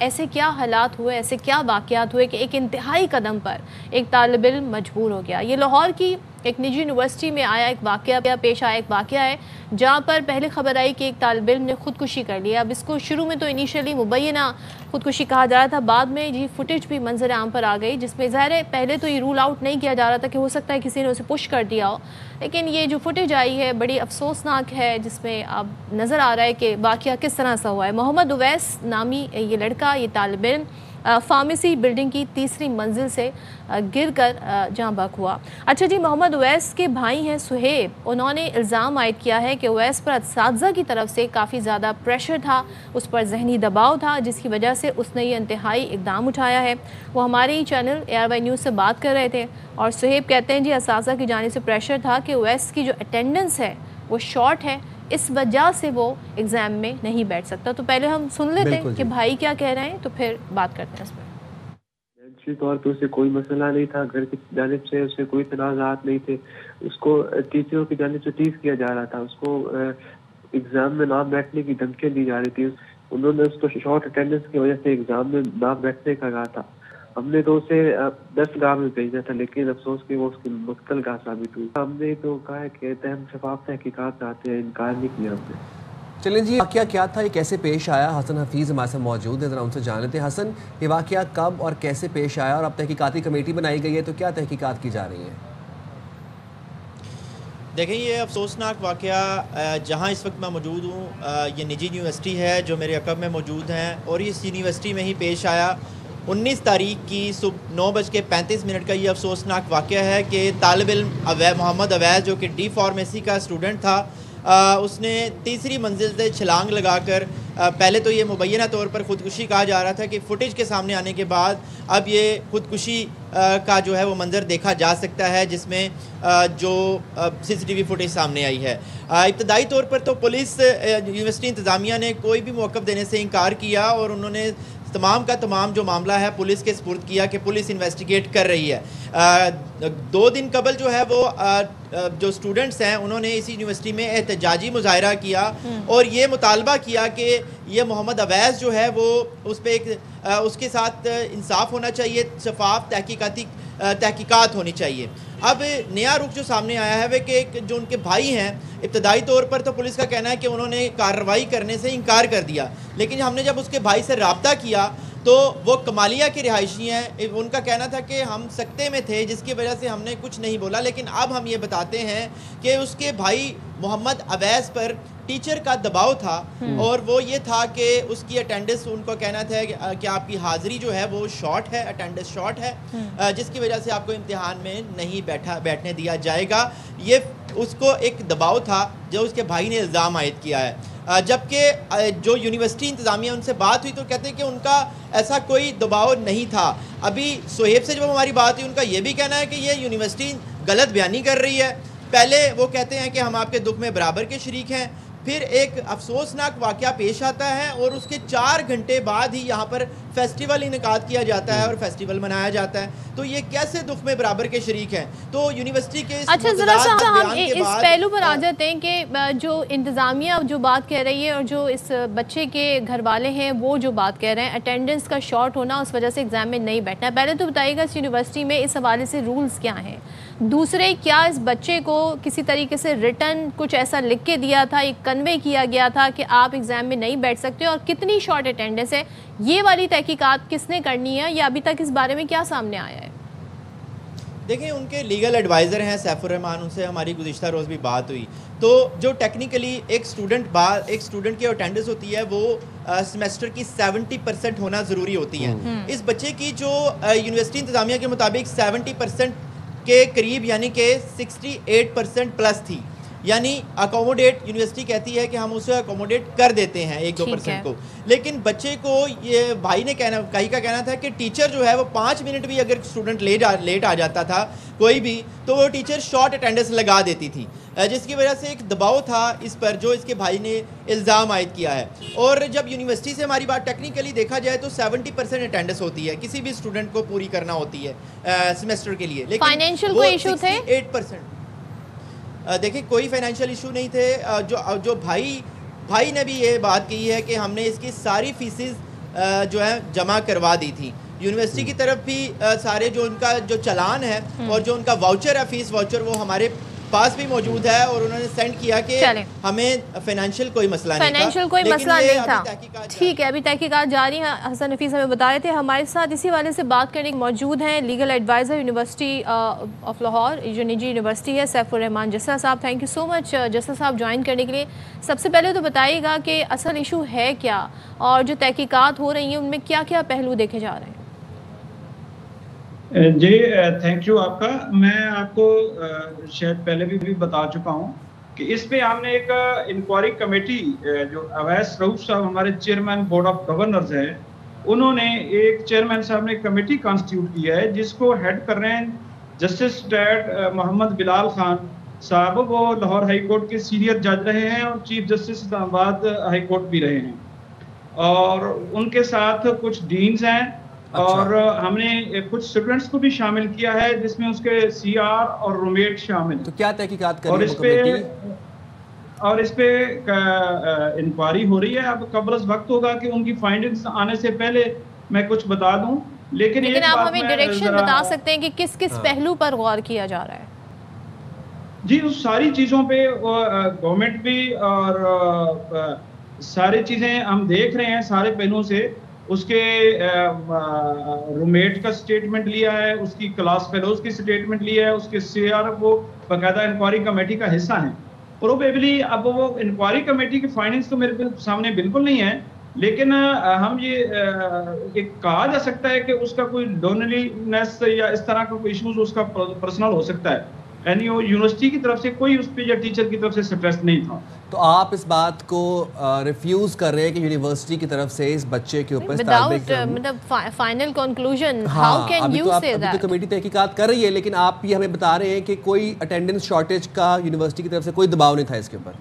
ऐसे क्या हालात हुए, ऐसे क्या वाक़यात हुए कि एक इंतहाई कदम पर एक तालिब इल्म मजबूर हो गया। ये लाहौर की एक निजी यूनिवर्सिटी में आया एक वाक़या पेश आया, एक वाक़या है जहाँ पर पहले खबर आई कि एक तालिब इल्म ने ख़ुदकुशी कर लिया। अब इसको शुरू में तो इनिशियली मुबैना ख़ुदकुशी कहा जा रहा था, बाद में ये फुटेज भी मंजर आम पर आ गई, जिसमें ज़ाहिर है पहले तो ये रूल आउट नहीं किया जा रहा था कि हो सकता है किसी ने उसे पुश कर दिया हो, लेकिन ये जो फुटेज आई है बड़ी अफसोसनाक है, जिसमें अब नज़र आ रहा है कि वाक़या किस तरह से हुआ है। मोहम्मद उवैस नामी ये लड़का, ये तालिब इल्म फार्मेसी बिल्डिंग की तीसरी मंजिल से गिर कर जाँ बहक हुआ। अच्छा जी, मोहम्मद उवैस के भाई हैं सुहेब, उन्होंने इल्ज़ाम आयद किया है कि उवैस पर असातिज़ा की तरफ से काफ़ी ज़्यादा प्रेशर था, उस पर जहनी दबाव था, जिसकी वजह से उसने ये इंतहाई इक़दाम उठाया है। वो हमारे ही चैनल ARY न्यूज़ से बात कर रहे थे और सुहेब कहते हैं जी असातिज़ा की जानिब से प्रेशर था कि उवैस की जो अटेंडेंस है वो शॉर्ट है, इस वजह से वो एग्ज़ाम में नहीं बैठ सकता। तो पहले हम सुन लेते हैं कि भाई क्या कह रहे हैं, तो फिर बात करते हैं इस पर। निजी तौर पर उसे कोई मसला नहीं था, घर की जानिब से उसे कोई तनाज़ात नहीं थे, उसको टीचरों की जानिब से टीज किया जा रहा था, उसको एग्ज़ाम में ना बैठने की धमकियाँ दी जा रही थी, उन्होंने उसको शॉर्ट अटेंडेंस की वजह से एग्ज़ाम में ना बैठने का कहा था। हमने तो उसे 10 गाँव में भेजा था, लेकिन अफसोस कि वो उसकी मुश्किल का साबित हुई। हमने तो कहा है कि हम शफाफ तहकीकात चाहते हैं, इनकार नहीं किया हमने। चलें जी, वाक़या क्या था, ये कैसे पेश आया? हसन हफीज़ हमारे साथ मौजूद है, ज़रा उनसे जान लेते हैं। हसन, ये वाक़या कब और कैसे पेश आया और अब तहकीकाती कमेटी बनाई गई है, तो क्या तहकीकात की जा रही है? देखें, ये अफसोसनाक वाक़या जहाँ इस वक्त मैं मौजूद हूँ, ये निजी यूनिवर्सिटी है जो मेरे अक़ब में मौजूद हैं, और इस यूनिवर्सिटी में ही पेश आया 19 तारीख की सुबह 9:35 का ये अफसोसनाक वाक़या है कि तालिब इल्म मोहम्मद उवैस जो कि डी फार्मेसी का स्टूडेंट था, उसने तीसरी मंजिल से छलांग लगाकर पहले तो ये मुबैना तौर पर ख़ुदकुशी कहा जा रहा था कि फुटेज के सामने आने के बाद अब ये ख़ुदकुशी का जो है वो मंज़र देखा जा सकता है, जिसमें जो CCTV फुटेज सामने आई है। इब्तदाई तौर पर तो पुलिस यूनिवर्सिटी इंतज़ामिया ने कोई भी मौक़िफ़ देने से इनकार किया और उन्होंने तमाम का तमाम जो मामला है पुलिस के सुपुर्द किया कि पुलिस इन्वेस्टिगेट कर रही है। 2 दिन कबल जो है वो जो स्टूडेंट्स हैं उन्होंने इसी यूनिवर्सिटी में एहतजाजी मुजाहरा किया और ये मुतालबा किया कि ये मोहम्मद उवैस जो है वो उस पर एक उसके साथ इंसाफ होना चाहिए, शफाफ तहकीकात होनी चाहिए। अब नया रुख जो सामने आया है वे कि जो उनके भाई हैं, इब्तदाई तौर पर तो पुलिस का कहना है कि उन्होंने कार्रवाई करने से इनकार कर दिया, लेकिन हमने जब उसके भाई से रब्ता किया तो वो कमालिया के रिहायशी हैं। उनका कहना था कि हम सकते में थे जिसकी वजह से हमने कुछ नहीं बोला, लेकिन अब हम ये बताते हैं कि उसके भाई मोहम्मद उवैस पर टीचर का दबाव था और वो ये था कि उसकी अटेंडेंस, उनको कहना था कि आपकी हाज़िरी जो है वो शॉर्ट है, अटेंडेंस शॉर्ट है, जिसकी वजह से आपको इम्तिहान में नहीं बैठने दिया जाएगा। ये उसको एक दबाव था जो उसके भाई ने इल्ज़ाम आयद किया है। जबकि जो यूनिवर्सिटी इंतज़ामिया उनसे बात हुई तो कहते हैं कि उनका ऐसा कोई दबाव नहीं था। अभी सुहेब से जब हमारी बात हुई उनका ये भी कहना है कि ये यूनिवर्सिटी गलत बयानी कर रही है। पहले वो कहते हैं कि हम आपके दुख में बराबर के शरीक हैं, फिर एक अफसोसनाक वाक़या पेश आता है और उसके 4 घंटे बाद ही यहाँ पर फेस्टिवल इनेकाद किया जाता है और फेस्टिवल मनाया जाता है। तो ये कैसे दुख में बराबर के शरीक हैं? तो यूनिवर्सिटी के अच्छा, ज़रा सा हम इस पहलू पर आ जाते हैं कि जो इंतज़ामिया जो बात कह रही है और जो इस बच्चे के घर वाले हैं वो जो बात कह रहे हैं अटेंडेंस का शॉर्ट होना, उस वजह से एग्ज़ाम में नहीं बैठना है। पहले तो बताइएगा इस यूनिवर्सिटी में इस हवाले से रूल्स क्या हैं? दूसरे, क्या इस बच्चे को किसी तरीके से रिटर्न कुछ ऐसा लिख के दिया था, एक कन्वे किया गया था कि आप एग्ज़ाम में नहीं बैठ सकते, और कितनी शॉर्ट अटेंडेंस है, ये वाली तहकीकात किसने करनी है या अभी तक इस बारे में क्या सामने आया है? देखिए, उनके लीगल एडवाइज़र हैं सैफुर रहमान, उनसे हमारी गुज़िश्ता रोज़ भी बात हुई। तो जो टेक्निकली एक स्टूडेंट की अटेंडेंस होती है वो सेमेस्टर की 70% होना ज़रूरी होती है। इस बच्चे की जो यूनिवर्सिटी इंतज़ामिया के मुताबिक 70% के करीब यानी कि 68% प्लस थी, यानी अकोमोडेट यूनिवर्सिटी कहती है कि हम उसे अकोमोडेट कर देते हैं 1-2% को, लेकिन बच्चे को ये भाई का कहना था कि टीचर जो है वो 5 मिनट भी अगर स्टूडेंट लेट आ जाता था कोई भी, तो वो टीचर शॉर्ट अटेंडेंस लगा देती थी, जिसकी वजह से एक दबाव था इस पर जो इसके भाई ने इल्ज़ाम आयद किया है। और जब यूनिवर्सिटी से हमारी बात टेक्निकली देखा जाए तो 70% अटेंडेंस होती है, किसी भी स्टूडेंट को पूरी करना होती है सेमेस्टर के लिए, लेकिन फाइनेंशियल कोई इशू थे? 68%। देखिए, कोई फाइनेंशियल इशू नहीं थे। जो भाई ने भी ये बात कही है कि हमने इसकी सारी फीसेस जो है जमा करवा दी थी। यूनिवर्सिटी की तरफ भी सारे जो उनका जो चालान है और जो उनका वाउचर है, फीस वाउचर, वो हमारे पास भी मौजूद है और उन्होंने सेंड किया कि हमें फाइनेंशियल कोई मसला नहीं था। ठीक है, अभी तहकीकात जारी है। हसन हफीज़ हमें बता रहे थे। हमारे साथ इसी वाले से बात करने मौजूद हैं legal adviser University of Lahore, जो निजी यूनिवर्सिटी है, Saifur Rahman Jassa sahab. Thank you so much Jassa sahab join करने के लिए। सबसे पहले तो बताइएगा कि असल इशू है क्या और जो तहकीकात हो रही हैं उनमें क्या क्या पहलू देखे जा रहे हैं? जी थैंक यू आपका। मैं आपको शायद पहले भी बता चुका हूं कि इस पे हमने एक इंक्वायरी कमेटी, जो अवैस रऊफ साहब हमारे चेयरमैन बोर्ड ऑफ गवर्नर्स है, उन्होंने एक चेयरमैन साहब ने कमेटी कॉन्स्टिट्यूट किया है जिसको हेड कर रहे हैं जस्टिस डैड मोहम्मद बिलाल खान साहब। वो लाहौर हाई कोर्ट के सीनियर जज रहे हैं और chief justice Islamabad high court भी रहे हैं। और उनके साथ कुछ डीन्स हैं। अच्छा। और हमने कुछ स्टूडेंट्स को भी शामिल किया है जिसमें उसके सीआर और रूममेट शामिल। तो क्या तहकीकात कर रही है और इस पे इंक्वायरी हो रही है। अब कब्रस वक्त होगा कि उनकी फाइंडिंग्स आने से पहले मैं कुछ बता दूं, लेकिन आप हमें डायरेक्शन बता सकते हैं कि किस किस पहलू पर गौर किया जा रहा है? जी, उस सारी चीजों पे गवर्नमेंट भी और सारी चीजें हम देख रहे हैं सारे पहलुओं से। उसके रूममेट का स्टेटमेंट लिया है, उसकी क्लास फेलोज की स्टेटमेंट लिया है, उसके सीआर वो बाकायदा इंक्वायरी कमेटी का हिस्सा है। प्रोबेबली अब वो इंक्वायरी कमेटी की फाइंडिंग्स तो मेरे सामने बिल्कुल नहीं है, लेकिन हम ये कहा जा सकता है कि उसका कोई लोनलीनेस या इस तरह का कोई इश्यूज उसका पर्सनल हो सकता है। यानी वो यूनिवर्सिटी की तरफ से कोई उस पर या टीचर की तरफ से स्ट्रेस नहीं था। तो आप इस बात को रिफ्यूज कर रहे हैं कि यूनिवर्सिटी की तरफ से इस बच्चे के ऊपर मतलब final conclusion, how can you say that? तो कमेटी तहकीकात कर रही है, लेकिन आप ये हमें बता रहे हैं कि कोई अटेंडेंस शॉर्टेज का यूनिवर्सिटी की तरफ से कोई दबाव नहीं था इसके ऊपर।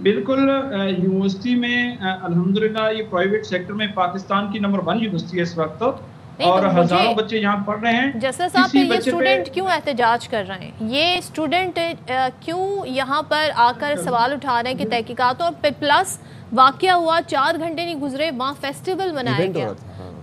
बिल्कुल, यूनिवर्सिटी में अल्हम्दुलिल्लाह ये प्राइवेट सेक्टर में पाकिस्तान की नंबर 1 यूनिवर्सिटी है इस वक्त, और हजारों बच्चे यहाँ पढ़ रहे हैं। जैसे साहब, ये स्टूडेंट क्यों एहतजाज कर रहे हैं? ये स्टूडेंट क्यों यहाँ पर आकर सवाल उठा रहे हैं कि तहकीकातों और प्लस वाकया हुआ 4 घंटे नहीं गुजरे, वहाँ फेस्टिवल मनाया गया।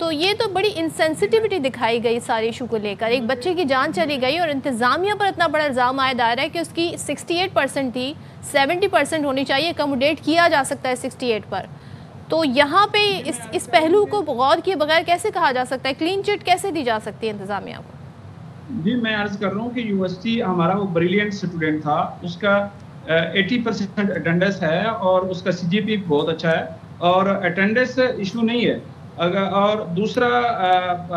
तो ये तो बड़ी इंसेंसिटिविटी दिखाई गई सारे इशू को लेकर। एक बच्चे की जान चली गई और इंतजामिया पर इतना बड़ा इल्ज़ाम आया दायरा है कि उसकी 68% थी, 70% होनी चाहिए, अकोमोडेट किया जा सकता है 68 पर। तो यहाँ पे इस पहलू को गौर किए बगैर कैसे कहा जा सकता है, क्लीन चिट कैसे दी जा सकती है इंतजामिया को? जी, मैं अर्ज कर रहा हूँ कि यूनिवर्सिटी हमारा वो ब्रिलियंट स्टूडेंट था, उसका 80% अटेंडेंस है और उसका सीजीपी बहुत अच्छा है और अटेंडेंस इशू नहीं है। और दूसरा,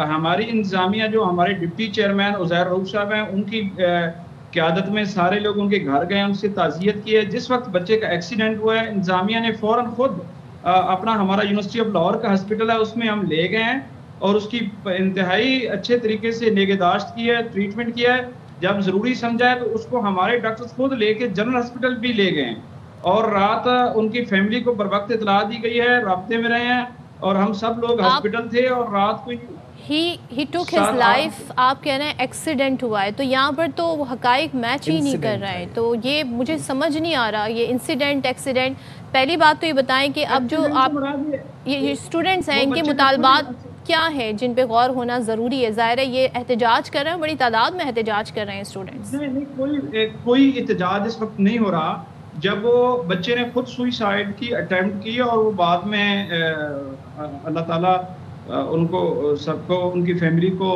हमारी इंतजामिया जो हमारे डिप्टी चेयरमैन उज़ैर रऊफ साहब हैं, उनकी क़यादत में सारे लोग उनके घर गए, उनसे ताज़ियत की है। जिस वक्त बच्चे का एक्सीडेंट हुआ है, इंतजामिया ने फ़ौरन खुद अपना हमारा यूनिवर्सिटी ऑफ लाहौर का हॉस्पिटल है उसमें हम ले गए हैं और उसकी इंतहाई अच्छे तरीके से निगहदाश्त की है, ट्रीटमेंट किया है। जब ज़रूरी समझा है तो उसको हमारे डॉक्टर्स खुद लेके जनरल हॉस्पिटल भी ले गए हैं और रात उनकी फैमिली को बर वक्त इतला दी गई है, राब्ते में रहे हैं और हम सब लोग हॉस्पिटल थे और रात को he took his life। आप कह रहे हैं एक्सीडेंट हुआ है, तो यहाँ पर तो वो हकाइक मैच ही नहीं कर रहे हैं। तो ये मुझे समझ नहीं आ रहा, ये इंसिडेंट एक्सीडेंट। पहली बात तो ये बताएं कि अब जो आप ये स्टूडेंट्स हैं, इनके मुतालबात क्या है जिन पे गौर होना ज़रूरी है? ज़ाहिर है ये एहतजाज कर रहे हैं, बड़ी तादाद में एहतजाज कर रहे हैं स्टूडेंट्स। नहीं, कोई एहतजाज इस वक्त नहीं हो रहा। जब वो बच्चे ने खुद सुसाइड की अटेम्प्ट की और वो बाद में अल्लाह ताला उनको सबको, उनकी फैमिली को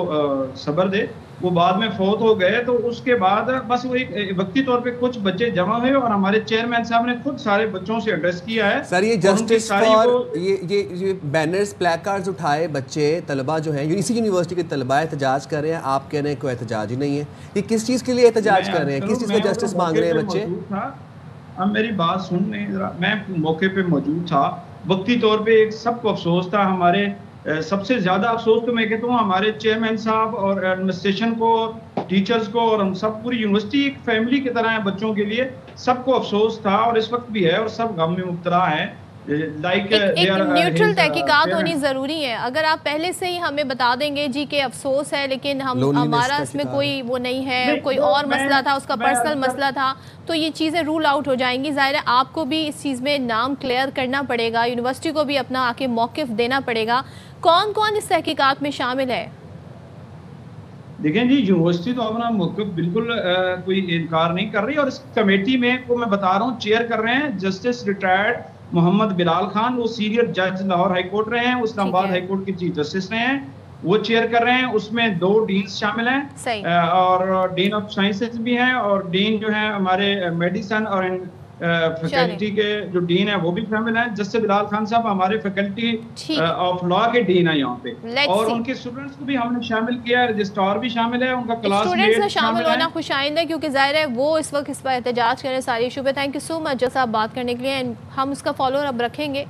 सब्र दे, वो बाद में फौत हो गए, तो उसके बाद बस वो एक वक्ती तौर पे कुछ बच्चे जमा हुए और हमारे चेयरमैन साहब ने खुद सारे बच्चों से एड्रेस किया है। सर, ये जस्टिस फॉर ये बैनर्स, प्लेकार्ड्स उठाए बच्चे, तलबा जो हैं, इसी यूनिवर्सिटी के तलबा एहतजाज कर रहे हैं, आप कह रहे हैं कोई एहतजाज ही नहीं है। ये किस चीज़ के लिए एहतजाज कर रहे हैं, किस चीज़ का जस्टिस मांग रहे हैं बच्चे? अब मेरी बात सुनने जरा, मैं मौके पे मौजूद था। वक्ती तौर पे एक सबको अफसोस था, हमारे सबसे ज़्यादा अफसोस तो मैं कहता हूँ हमारे चेयरमैन साहब और एडमिनिस्ट्रेशन को, टीचर्स को, और हम सब पूरी यूनिवर्सिटी एक फैमिली की तरह है बच्चों के लिए। सबको अफसोस था और इस वक्त भी है और सब गम में मुब्तला है। लाइक एक न्यूट्रल तहकीकात होनी ज़रूरी है। अगर आप पहले से ही हमें बता देंगे जी कि अफसोस है लेकिन हमारा इसमें कोई वो नहीं है, कोई और मसला था, उसका पर्सनल मसला था, तो ये चीज़ें रूल आउट हो जाएंगी। ज़ाहिर है आपको भी इस चीज़ में नाम क्लियर करना पड़ेगा, यूनिवर्सिटी को भी अपना आके मौक़िफ़ देना पड़ेगा। कौन कौन इस तहकीकात में शामिल है? देखें जी, यूनिवर्सिटी तो अपना मौक़िफ़ बिल्कुल कोई इनकार नहीं कर रही, और इस कमेटी में को मैं बता रहा हूँ चेयर कर रहे हैं जस्टिस रिटायर्ड मोहम्मद बिलाल खान। वो सीनियर जज लाहौर हाई कोर्ट रहे हैं, इस्लामाबाद हाई कोर्ट के चीफ जस्टिस रहे हैं, वो चेयर कर रहे हैं। उसमें 2 डीन्स शामिल हैं और डीन ऑफ साइंसेज भी हैं, और डीन जो है हमारे मेडिसिन और फैकल्टी के जो डीन है वो भी शामिल हैं। जस्टिस बिलाल खान साहब हमारे फैकल्टी ऑफ लॉ के डीन है यहाँ पे, और उनके स्टूडेंट्स को भी हमने शामिल किया है, रजिस्ट्रार भी शामिल है, उनका स्टूडेंट्स में शामिल होना खुशाइंद है क्योंकि जाहिर है वो इस वक्त इस पर एहतजाज करें सारी इशू पे। थैंक यू सो मच जज साहब बात करने के लिए, हम उसका फॉलो अप रखेंगे।